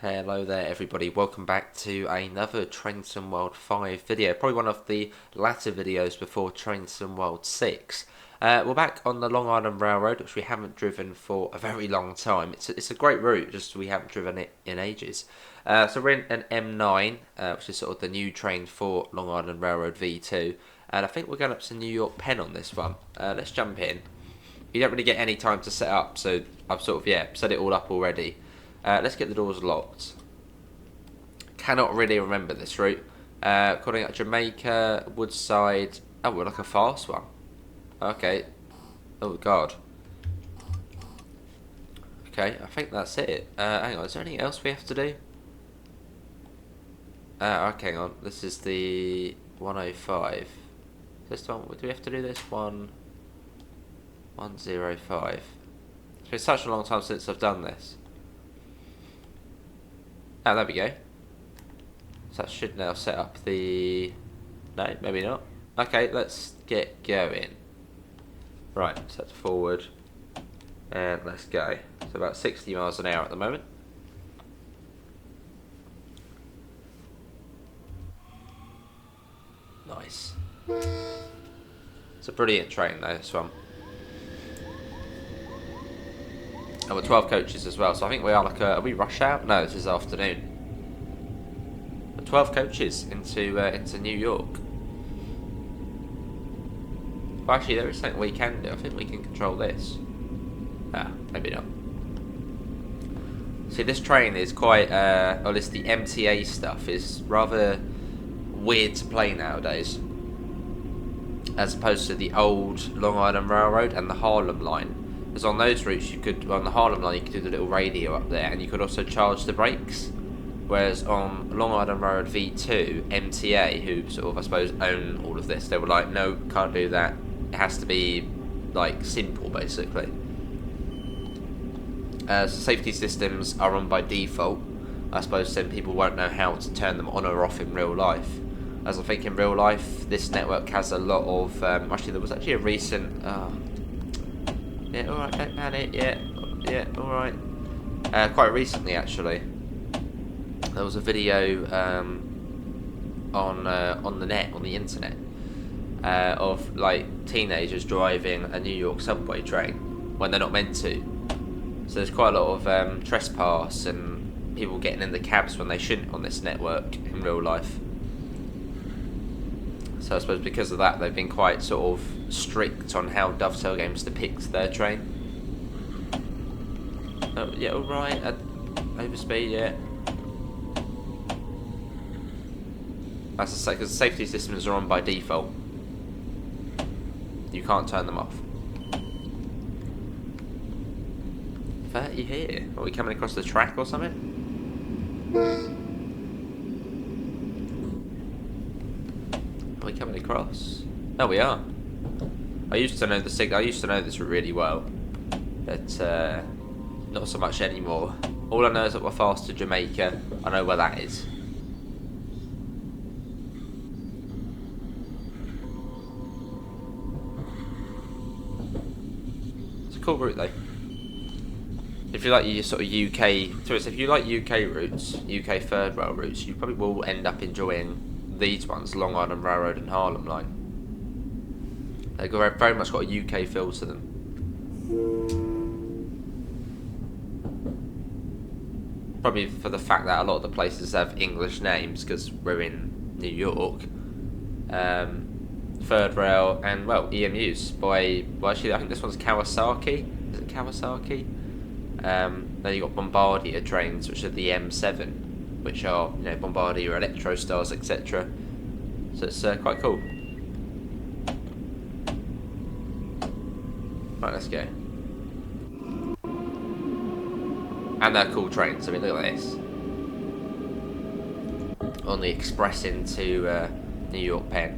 Hello there everybody, welcome back to another Train Sim World 5 video, probably one of the latter videos before Train Sim World 6. We're back on the Long Island Railroad, which we haven't driven for a very long time. It's a great route, just we haven't driven it in ages. So we're in an M9, which is sort of the new train for Long Island Railroad V2, and I think we're going up to New York Penn on this one. Let's jump in. You don't really get any time to set up, so I've sort of, set it all up already. Let's get the doors locked. Cannot really remember this route. Calling out Jamaica, Woodside. Oh, we're like a fast one. Okay. Oh, God. Okay, I think that's it. Hang on, is there anything else we have to do? Okay, hang on. This is the 105. This one, do we have to do this? 105. It's been such a long time since I've done this. Oh, there we go. So that should now set up the... No, maybe not. Okay, let's get going. Right, set forward. And let's go. So about 60 miles an hour at the moment. Nice. It's a brilliant train though, this one. And we're 12 coaches as well, so I think we are like a... Are we rush hour? No, this is afternoon. We're 12 coaches into New York. Well, actually, there is something we can do. I think we can control this. Ah, maybe not. See, this train is quite... well, it's the MTA stuff is rather weird to play nowadays. As opposed to the old Long Island Railroad and the Harlem line. Because on those routes, you could, on the Harlem line, you could do the little radio up there, and you could also charge the brakes. Whereas on Long Island Road V2, MTA, who sort of, I suppose, own all of this, they were like, no, can't do that. It has to be, like, simple, basically. So safety systems are on by default. I suppose some people won't know how to turn them on or off in real life. As I think in real life, this network has a lot of... actually, there was actually a recent... yeah, alright, don't panic, yeah, alright. Quite recently, actually, there was a video on the net, on the internet, of, like, teenagers driving a New York subway train when they're not meant to. So there's quite a lot of trespass and people getting in the cabs when they shouldn't on this network in real life. So I suppose because of that, they've been quite sort of strict on how Dovetail Games depicts their train. Oh, yeah, alright, overspeed, yeah. That's the because safety systems are on by default. You can't turn them off. 30 here. Are we coming across the track or something? Are we coming across? Oh, we are. I used to know this route really well, but not so much anymore. All I know is that we're fast to Jamaica. I know where that is. It's a cool route though. If you like your sort of UK, so if you like UK routes, UK third rail routes, you probably will end up enjoying these ones, Long Island Railroad and Harlem Line. They've very much got a UK feel to them. Probably for the fact that a lot of the places have English names because we're in New York. Third rail and, well, EMUs by, well, actually I think this one's Kawasaki. Is it Kawasaki? Then you've got Bombardier trains, which are the M7, which are, you know, Bombardier Electrostars, etc. So it's quite cool. Right, let's go. And they're cool trains. I mean, look at this. On the express into New York Penn.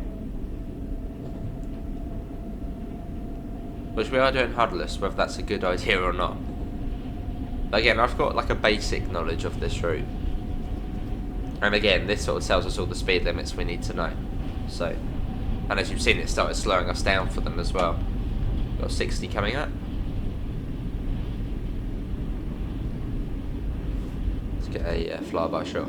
Which we are doing huddless, whether that's a good idea or not. But again, I've got like a basic knowledge of this route. And again, this sort of tells us all the speed limits we need to know. So, and as you've seen, it started slowing us down for them as well. Got 60 coming up. Get a flyby shot.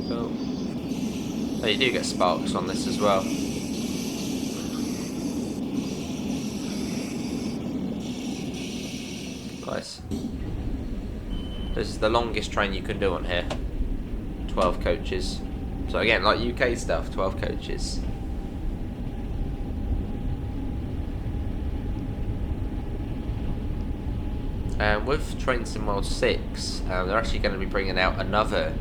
Cool. Oh, you do get sparks on this as well. Nice. This is the longest train you can do on here. 12 coaches. So again, like UK stuff, 12 coaches. And with Train Sim World 6, they're actually going to be bringing out another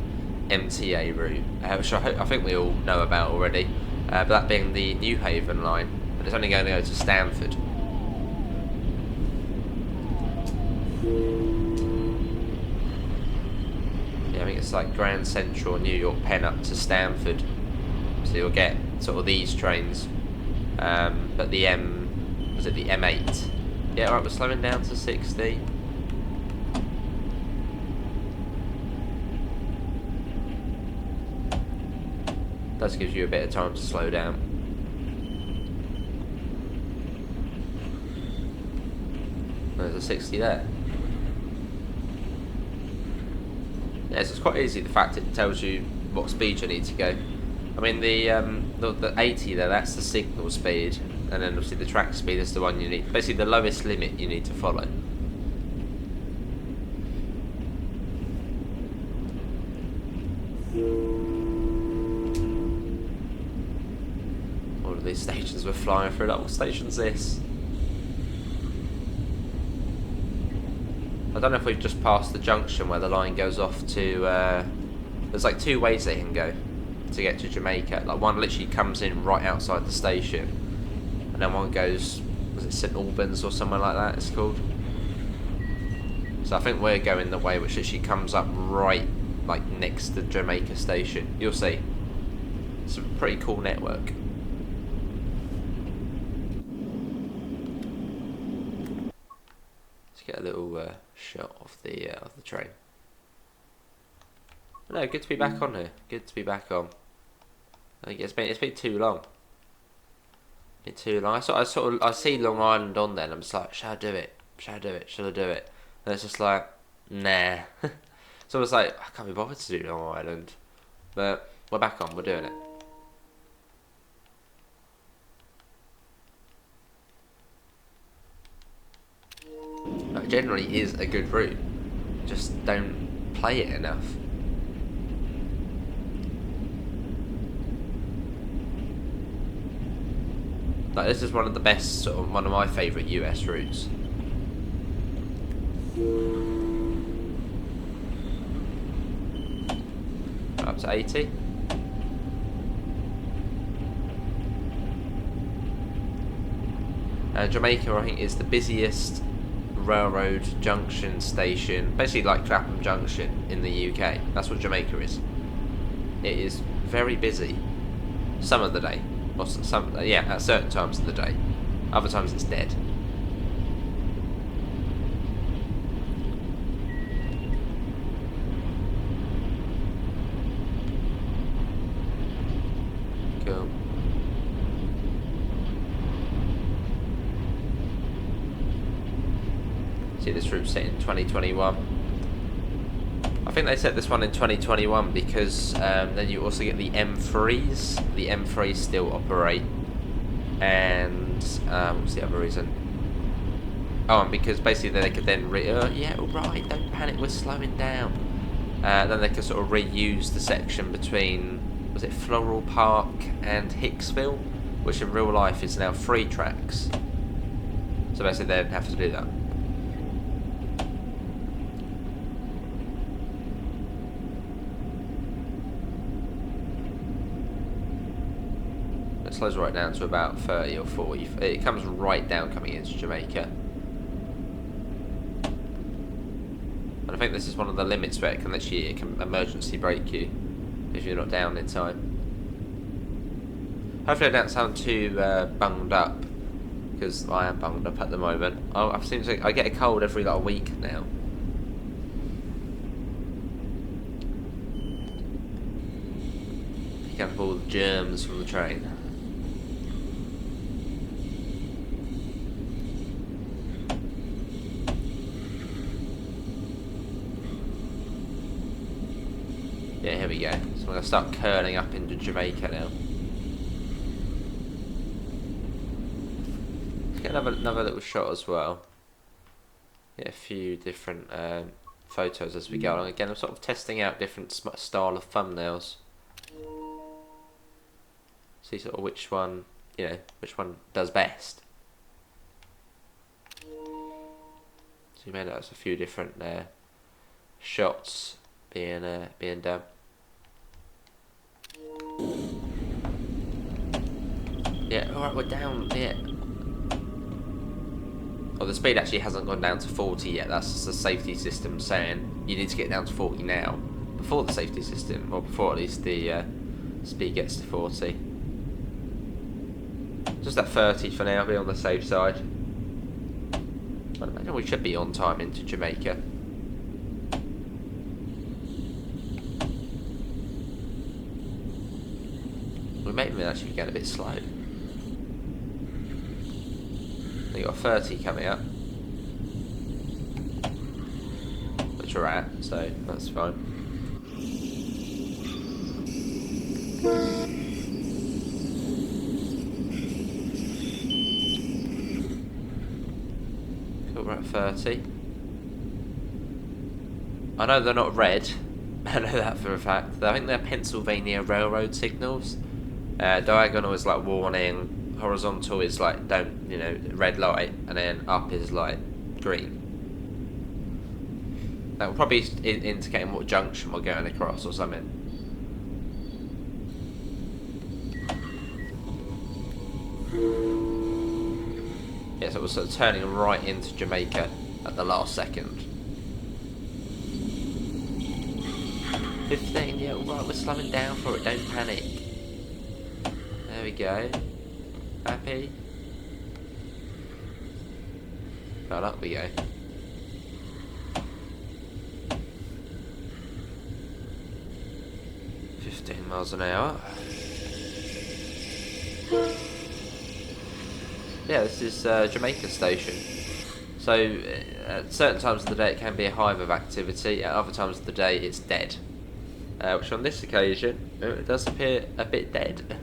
MTA route, which I think we all know about already, but that being the New Haven line, but it's only going to go to Stamford. Yeah, I think it's like Grand Central, New York, Penn up to Stamford, so you'll get sort of these trains, but the was it the M8? Yeah, alright, we're slowing down to 60. Does gives you a bit of time to slow down. There's a 60 there. Yeah, so it's quite easy. The fact it tells you what speed you need to go. I mean the 80 there, that's the signal speed, and then obviously the track speed is the one you need. Basically the lowest limit you need to follow. These stations we're flying through, like, what station's this? I don't know if we've just passed the junction where the line goes off to, there's like two ways they can go to get to Jamaica. Like one literally comes in right outside the station, and then one goes, was it St Albans or somewhere like that it's called? So I think we're going the way which literally comes up right like next to Jamaica station. You'll see. It's a pretty cool network. Get a little shot of the train. But no, good to be back on here. Good to be back on. I think it's been too long. I see Long Island on there, and I'm just like, shall I do it? Shall I do it? Shall I do it? And it's just like, nah. So I was like, I can't be bothered to do Long Island, but we're back on. We're doing it. It generally is a good route, just don't play it enough. Like, this is one of the best, one of my favourite US routes. Up to 80. Jamaica, I think, is the busiest railroad junction station, basically like Clapham Junction in the UK. That's what Jamaica is. It is very busy some of the day, or at certain times of the day. Other times it's dead. Cool. See, this route's set in 2021. I think they set this one in 2021 because then you also get the M3s. The M3s still operate, and what's the other reason? Oh, and because basically they could then yeah, alright, don't panic, we're slowing down. Then they could sort of reuse the section between, was it Floral Park and Hicksville, which in real life is now 3 tracks. So basically they didn't have to do that. It slows right down to about 30 or 40. It comes right down coming into Jamaica. And I think this is one of the limits where it can emergency brake you if you're not down in time. Hopefully I don't sound too bunged up, because I am bunged up at the moment. I get a cold every like a week now. Pick up all the germs from the train. Yeah, here we go. So I'm going to start curling up into Jamaica now. Let's get another little shot as well. Get a few different photos as we go along. Again, I'm sort of testing out different style of thumbnails. See sort of which one, which one does best. So you may notice a few different shots being done. Yeah, alright, we're down, yeah. Oh, the speed actually hasn't gone down to 40 yet. That's just the safety system saying you need to get down to 40 now. Before the safety system, or before at least the speed gets to 40. Just at 30 for now, be on the safe side. I imagine we should be on time into Jamaica. We may even actually be going a bit slow. We got 30 coming up, which we're at, so that's fine. Cool, we're at 30. I know they're not red. I know that for a fact. I think they're Pennsylvania Railroad signals. Diagonal is like warning. Horizontal is like don't, red light, and then up is like green. That will probably indicate what junction we're going across or something. Yeah, so we're sort of turning right into Jamaica at the last second. 15, yeah, alright, we're slowing down for it, don't panic. There we go. Happy? Right, up we go. miles an hour. Yeah, this is Jamaica Station. So, at certain times of the day it can be a hive of activity, at other times of the day it's dead. Which on this occasion, it does appear a bit dead.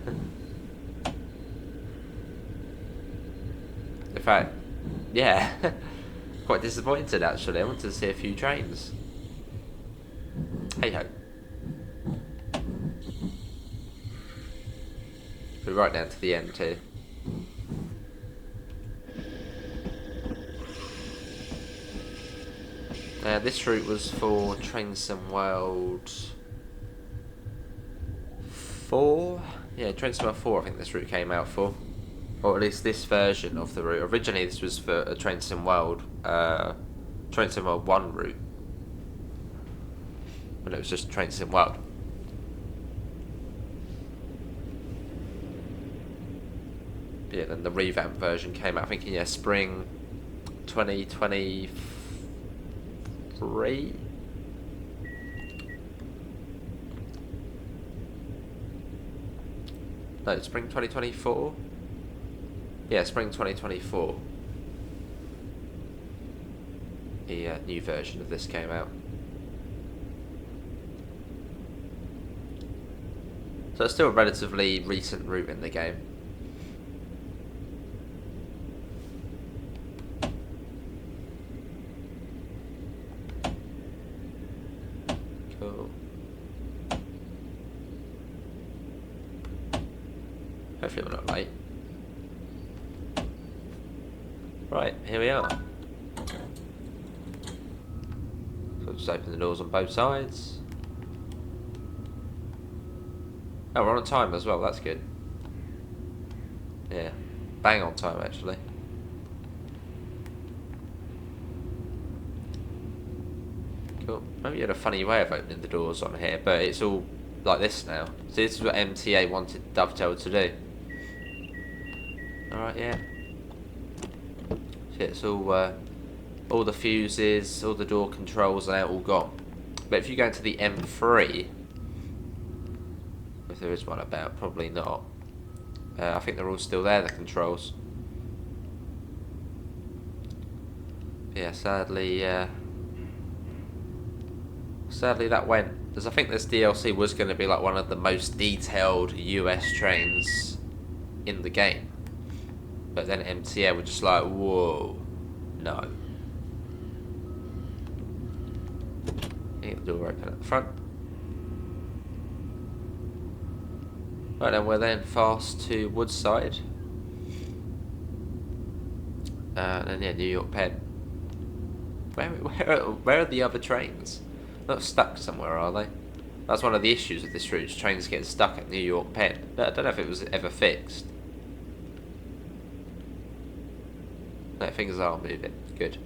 In fact, yeah, quite disappointed actually. I wanted to see a few trains. Hey ho. We're right down to the end here. This route was for Trainson World 4. Yeah, Trainson World 4 I think this route came out for. Or at least this version of the route. Originally this was for a Trainson World 1 route. When it was just Trainson World. Yeah, then the revamped version came out, I think, in spring 2023. No, spring 2024. Yeah, spring 2024. The new version of this came out. So it's still a relatively recent route in the game. Cool. Hopefully we're not late. Right, here we are. So just open the doors on both sides. Oh, we're on time as well, that's good. Yeah, bang on time actually. Cool. Maybe you had a funny way of opening the doors on here, but it's all like this now. So this is what MTA wanted Dovetail to do. Alright, yeah. So it's all the fuses, all the door controls are now all gone. But if you go into the M3 with there is one about. Probably not. I think they're all still there, the controls. Yeah, sadly that went. Because I think this DLC was going to be like one of the most detailed US trains in the game. But then MTA were just like, whoa, no. Get the door open at the front. Right then, we're then fast to Woodside. And then yeah, New York Penn. Where are the other trains? They're not stuck somewhere, are they? That's one of the issues of this route, is trains getting stuck at New York Penn. But I don't know if it was ever fixed. No, things are moving. Good.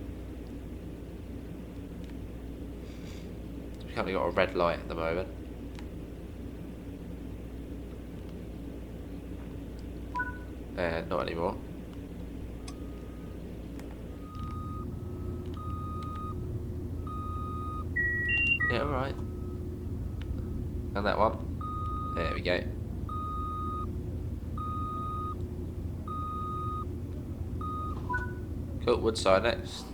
We've currently got a red light at the moment. Not anymore. Yeah, alright. And that one. There we go. Cool, Woodside next.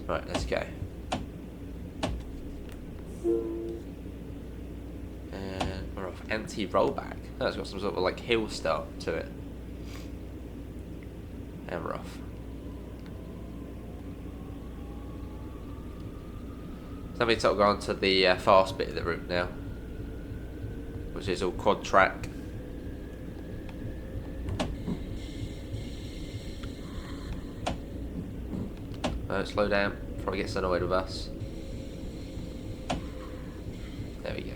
Right, let's go. And we're off. Anti-rollback. Oh, it's got some sort of like hill start to it. And we're off. So we sort of gone to the fast bit of the route now, which is all quad track. Slow down before he gets annoyed with us. There we go.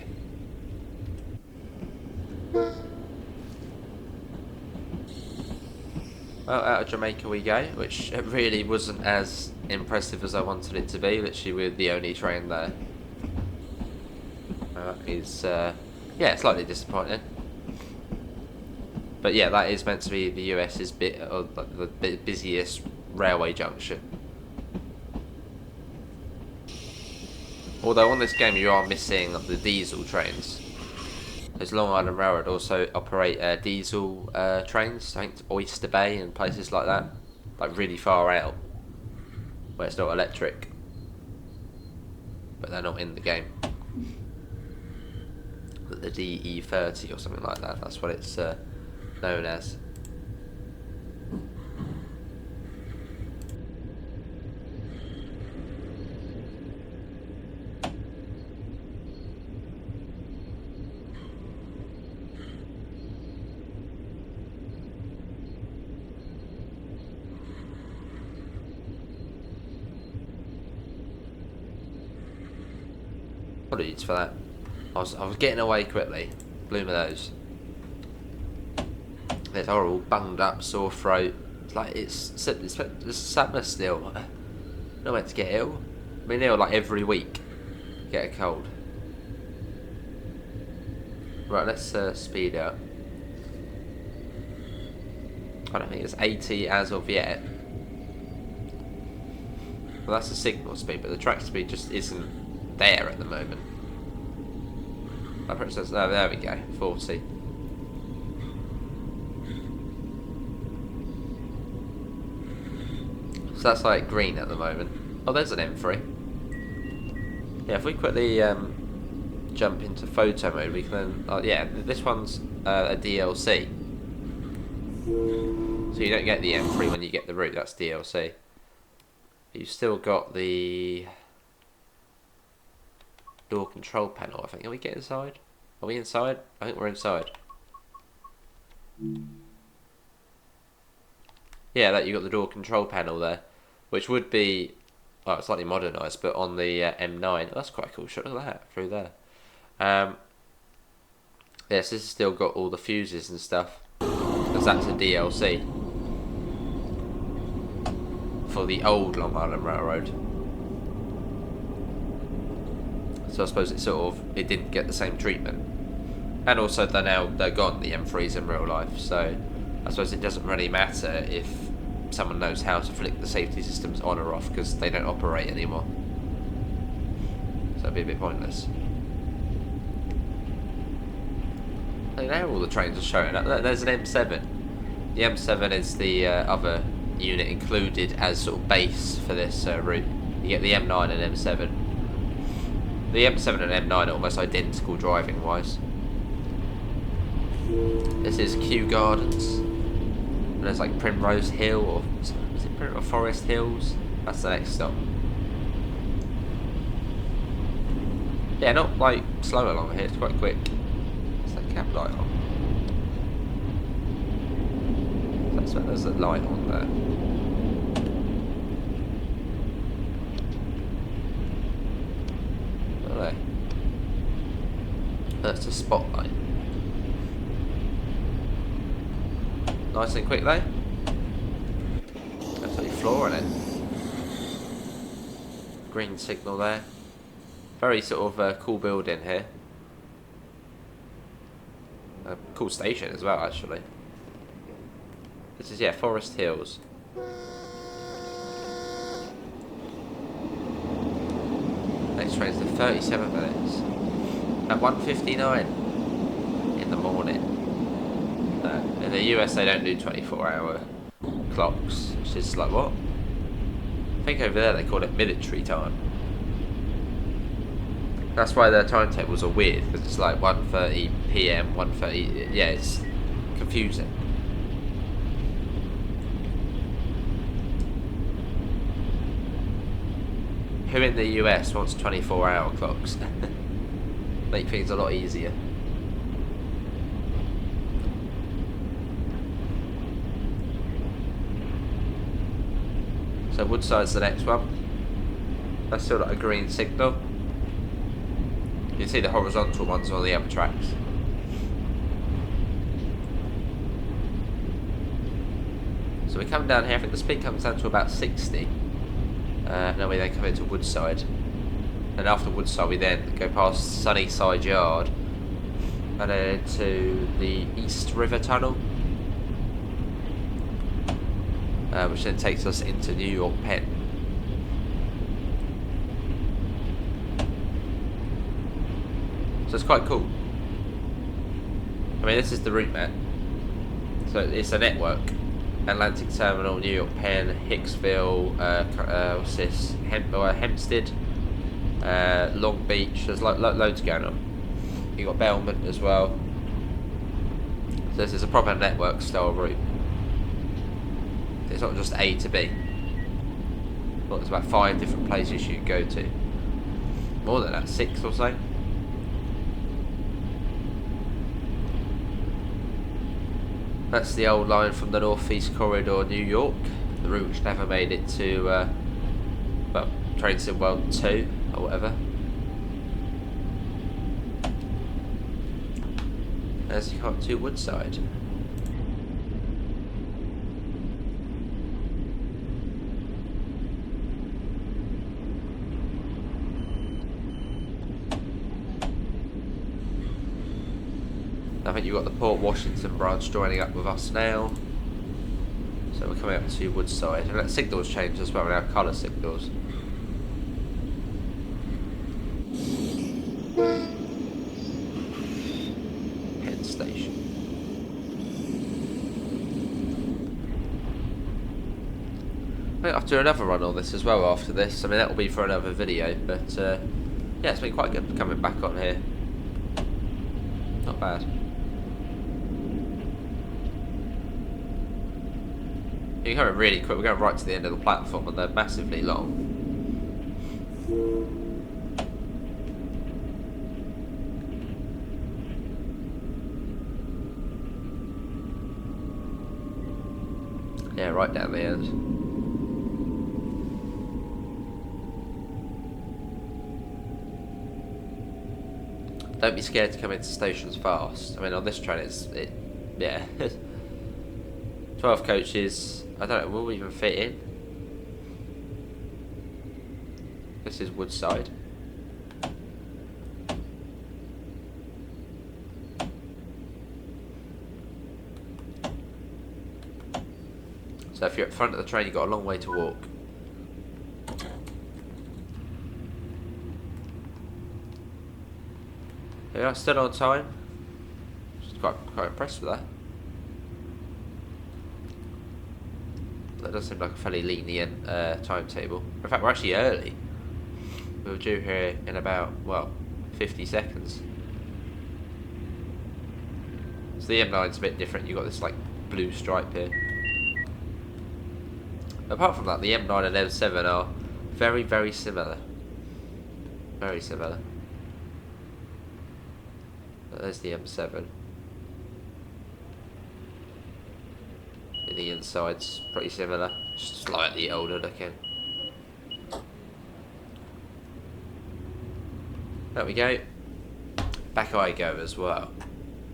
Well, out of Jamaica we go, which really wasn't as impressive as I wanted it to be. Literally, we're the only train there. Yeah, slightly disappointing. But yeah, that is meant to be the US's bit of the busiest railway junction. Although on this game you are missing the diesel trains. As Long Island Railroad also operate diesel trains, I think to Oyster Bay and places like that. Like really far out, where it's not electric. But they're not in the game. The DE30 or something like that, that's what it's known as. Apologies for that. I was getting away quickly. Blew me those. It's horrible, bunged up, sore throat. It's like it's summer still. Not meant to get ill. I mean, ill like every week. Get a cold. Right, let's speed up. I don't think it's 80 as of yet. Well, that's the signal speed, but the track speed just isn't there at the moment. I pretty says, oh, there we go, 40. So that's like green at the moment. Oh, there's an M3. Yeah, if we quickly jump into photo mode, we can then, yeah, this one's a DLC. So you don't get the M3 when you get the route, that's DLC. But you've still got the door control panel, I think. Are we get inside? Are we inside? I think we're inside. Yeah, that you got the door control panel there, which would be, well, slightly modernised, but on the M9. Oh, that's quite a cool shot. Look at that through there. Yes, this has still got all the fuses and stuff, because that's a DLC for the old Long Island Railroad. So I suppose it it didn't get the same treatment. And also they're gone, the M3s in real life, so I suppose it doesn't really matter if someone knows how to flick the safety systems on or off, because they don't operate anymore. So it'd be a bit pointless. now all the trains are showing up. There's an M7. The M7 is the other unit included as sort of base for this route. You get the M9 and M7. The M7 and M9 are almost identical driving wise. This is Kew Gardens. And there's like Primrose Hill, or is it Primrose Forest Hills? That's the next stop. Yeah, not like slow along here, it's quite quick. Is that cab light on? That's where there's a light on there. Oh, that's a spotlight. Nice and quick though. Absolutely flooring it. Green signal there. Very sort of cool building here. A cool station as well, actually. This is, yeah, Forest Hills. Next train's in 37 minutes. At 1:59 in the morning. In the US they don't do 24-hour clocks, which is like what? I think over there they call it military time. That's why their timetables are weird, because it's like 1:30 PM, 1:30. Yeah, it's confusing. Who in the US wants 24-hour clocks? Make things a lot easier. So Woodside's the next one. That's still like a green signal. You can see the horizontal ones on the other tracks. So we come down here, I think the speed comes down to about 60. Then we then come into Woodside. And after Woodside we then go past Sunnyside Yard and then to the East River Tunnel, which then takes us into New York Penn. So it's quite cool. I mean, this is the route map. So it's a network. Atlantic Terminal, New York Penn, Hicksville, what's this? Hempstead, Long Beach. There's loads going on. You got Belmont as well. So this is a proper network style route. It's not just A to B. Well, there's about 5 different places you can go to. More than that, 6 or so. That's the old line from the Northeast Corridor, New York. The route which never made it to, well, Trains in World 2 or whatever. As you come to Woodside. I think you've got the Port Washington branch joining up with us now. So we're coming up to Woodside. And that signals changed as well, now colour signals. Penn Station. I think I'll do another run on this as well after this. I mean, that will be for another video, but yeah, it's been quite good coming back on here. Not bad. You can come really quick. We're going right to the end of the platform, and they're massively long. Yeah, right down the end. Don't be scared to come into stations fast. I mean, on this train, yeah. 12 coaches. I don't know, will we even fit in? This is Woodside. So if you're at the front of the train, you've got a long way to walk. Here we are, still on time. Just Quite impressed with that. That does seem like a fairly lenient timetable. In fact, we're actually early. We're due here in about, well, 50 seconds. So the M9's a bit different. You've got this like blue stripe here. Apart from that, the M9 and M7 are very, very similar. Very similar. There's the M7. The inside's pretty similar, just slightly older looking. There we go. Back I go as well.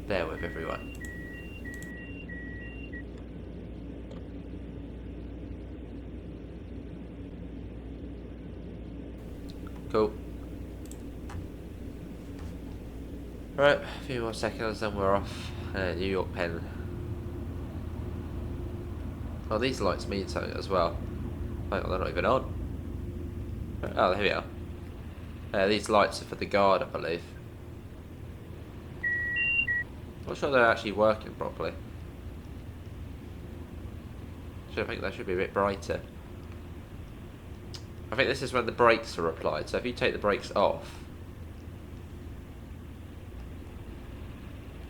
Bear with everyone. Cool. Right, a few more seconds, then we're off. New York, Penn. Oh, these lights mean something as well. Hang on, they're not even on. Oh, here we are. These lights are for the guard, I believe. Not sure they're actually working properly. I think they should be a bit brighter. I think this is when the brakes are applied, so if you take the brakes off...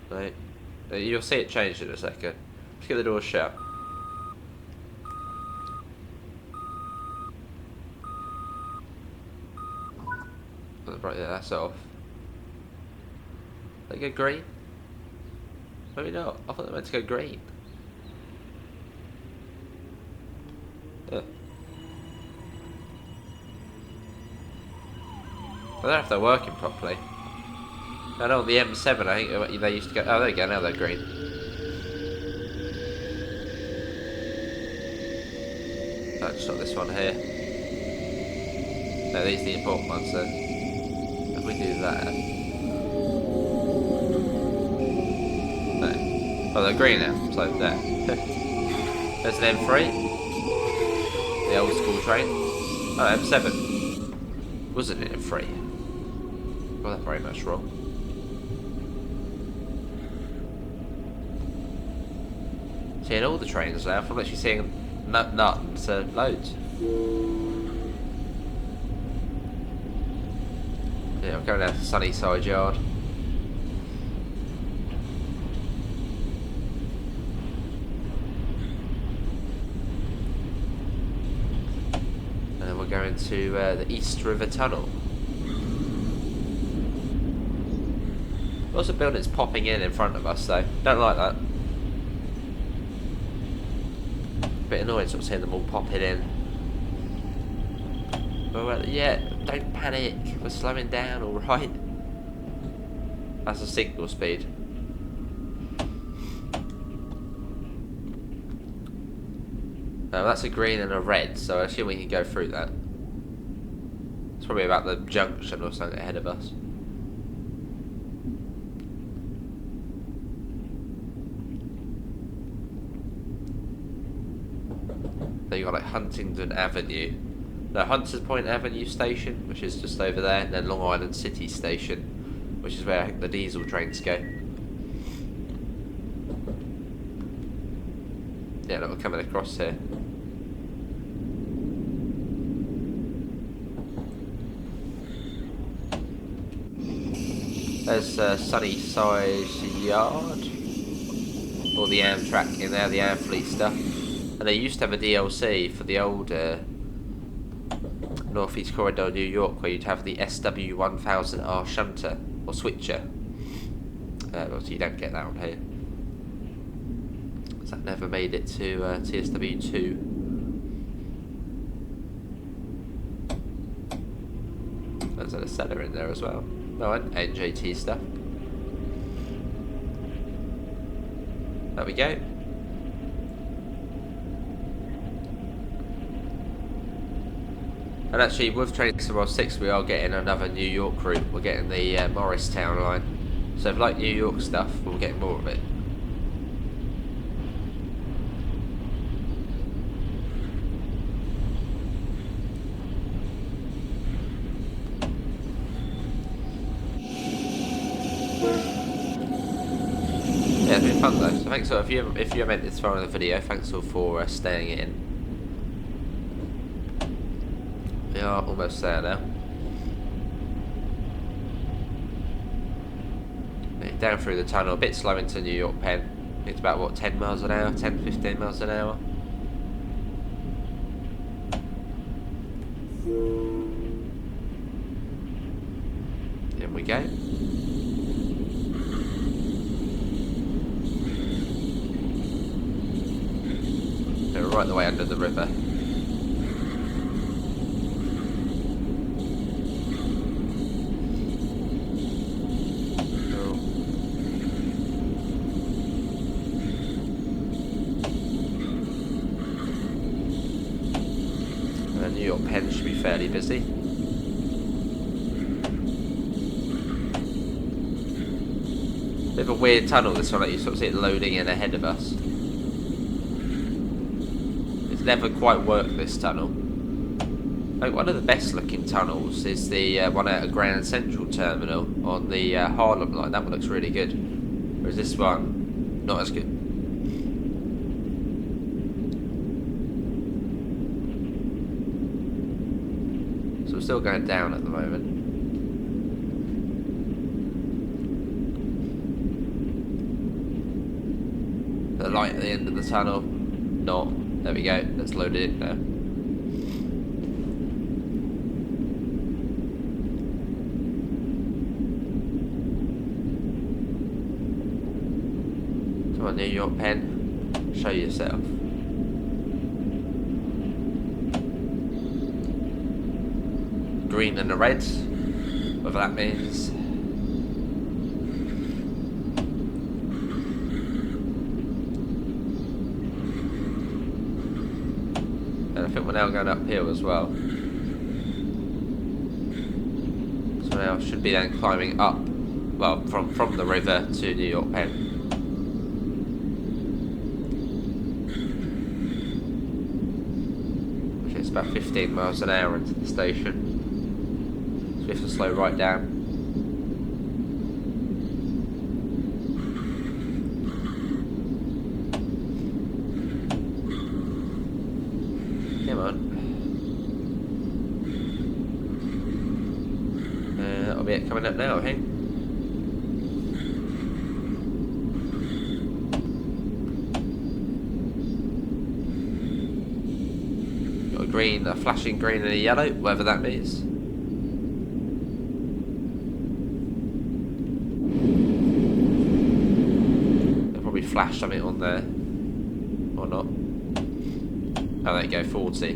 Right, you'll see it change in a second. Let's get the door shut. Right, yeah, that's off. They go green? Maybe not. I thought they meant to go green. Yeah. I don't know if they're working properly. I know on the M7, I think they used to go. Oh, there you go. Now they're green. Let's stop this one here. No, these are the important ones then. If we do that. No. Oh, they're green now, so there. There's an M3. The old school train. Oh, M7. Wasn't it M3? Well, that's very much wrong. Seeing all the trains now, from literally seeing none to loads. Yeah, I'm going down to Sunnyside Yard. And then we're going to the East River Tunnel. Lots of buildings popping in front of us though. Don't like that. Bit annoying sort of seeing them all popping in. But yeah, don't panic. We're slowing down, alright? That's a signal speed. That's a green and a red, so I assume we can go through that. It's probably about the junction or something ahead of us. Then you got like Huntingdon Avenue. No, Hunters Point Avenue Station, which is just over there, and then Long Island City Station, which is where I think the diesel trains go. Yeah, look, we're coming across here. There's Sunnyside Yard, or the Amtrak in there, the Amfleet stuff. And they used to have a DLC for the old Northeast Corridor, New York, where you'd have the SW1000R shunter or switcher. Obviously, you don't get that on here. So that never made it to TSW2. There's a seller in there as well. No, and NJT stuff. There we go. And actually, with Train World 6, we are getting another New York route. We're getting the Morristown line. So if you like New York stuff, we'll get more of it. been fun though. So thanks all if you meant this far in the video. Thanks all for staying in. We are almost there now. Down through the tunnel, a bit slow into New York Penn. It's about what, 10 miles an hour, 10, 15 miles an hour. In we go. We're right the way under the river. New York Penn should be fairly busy. Bit of a weird tunnel this one, like you sort of see it loading in ahead of us. It's never quite worked, this tunnel. I think one of the best looking tunnels is the one out of Grand Central Terminal on the Harlem line. That one looks really good. Whereas this one, not as good. So we're still going down at the moment. The light at the end of the tunnel, not. There we go, let's load it in now. Come on, New York Penn, show yourself. Green and the reds, whatever that means. And I think we're now going uphill as well. So now should be then climbing up, well, from the river to New York Penn. Which is about 15 miles an hour into the station. So we have to slow right down. Come on. That'll be it coming up now, I think. Got a green, a flashing green and a yellow, whatever that means. Flash something on there or not. Oh, there you go, 40.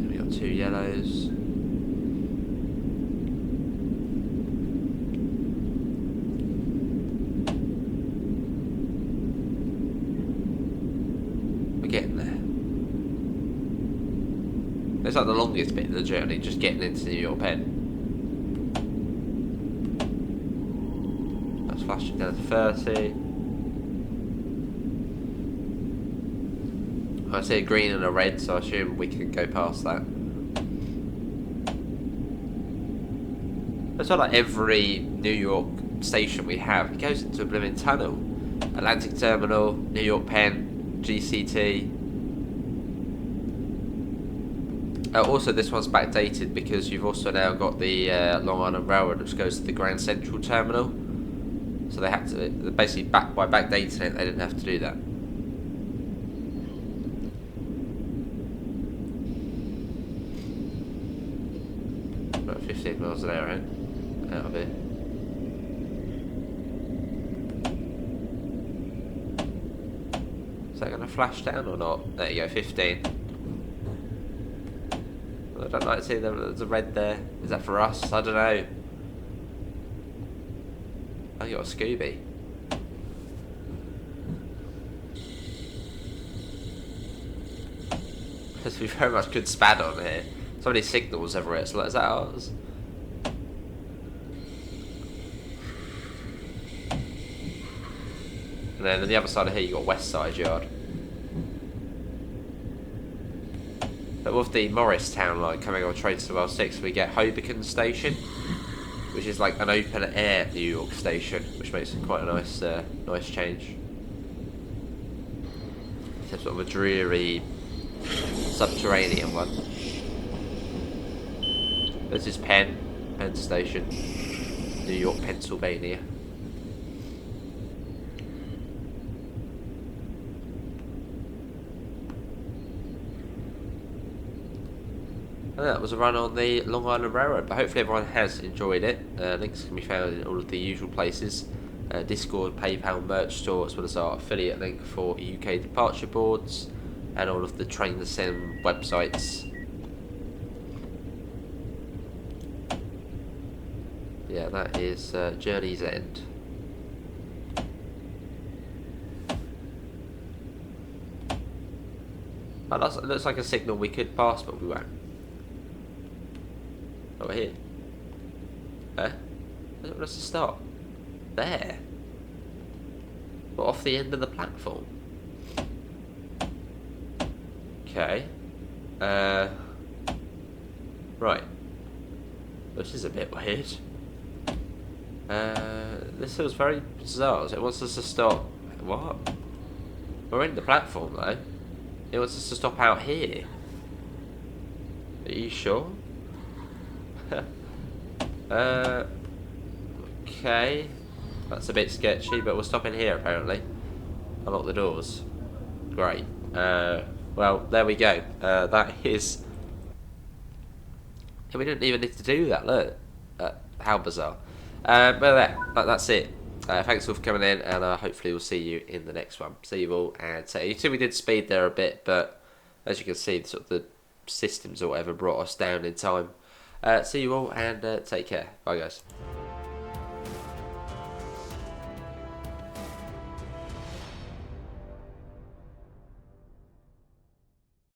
We got 2 yellows. Getting there. It's like the longest bit of the journey, just getting into New York Penn. That's flashing down to 30. I see a green and a red, so I assume we can go past that. That's not like every New York station we have. It goes into a blooming tunnel. Atlantic Terminal, New York Penn, GCT. Also, this one's backdated because you've also now got the Long Island Railroad, which goes to the Grand Central Terminal. So they had to basically by backdating it, they didn't have to do that. About 15 miles an hour out of here. Is that going to flash down or not? There you go, 15. I don't like seeing there's a red there. Is that for us? I don't know. Oh, you got a Scooby. There's very much good spad on here. So many signals everywhere. So is that ours? And then on the other side of here, you got Woodside Yard. But with the Morristown line coming on Train to World 6, we get Hoboken Station, which is like an open air New York station, which makes it quite a nice change. It's sort of a dreary subterranean one. This is Penn Station, New York, Pennsylvania. And that was a run on the Long Island Railroad, but hopefully everyone has enjoyed it. Links can be found in all of the usual places. Discord, PayPal, merch store, as well as our affiliate link for UK departure boards, and all of the Train the Sim websites. Yeah, that is Journey's End. Oh, that looks like a signal we could pass, but we won't. Oh, we're here. Where do it want us to stop? There. But off the end of the platform. Okay. Right. This is a bit weird. This feels very bizarre. So it wants us to stop. What? We're in the platform though. It wants us to stop out here. Are you sure? Okay. That's a bit sketchy, but we're stopping here apparently. Unlock the doors. Great. Well, there we go. That is... We didn't even need to do that, look. How bizarre. But that's it. Thanks all for coming in, and hopefully we'll see you in the next one. See you all, and you see we did speed there a bit, but as you can see, sort of the systems or whatever brought us down in time. See you all, and take care. Bye, guys.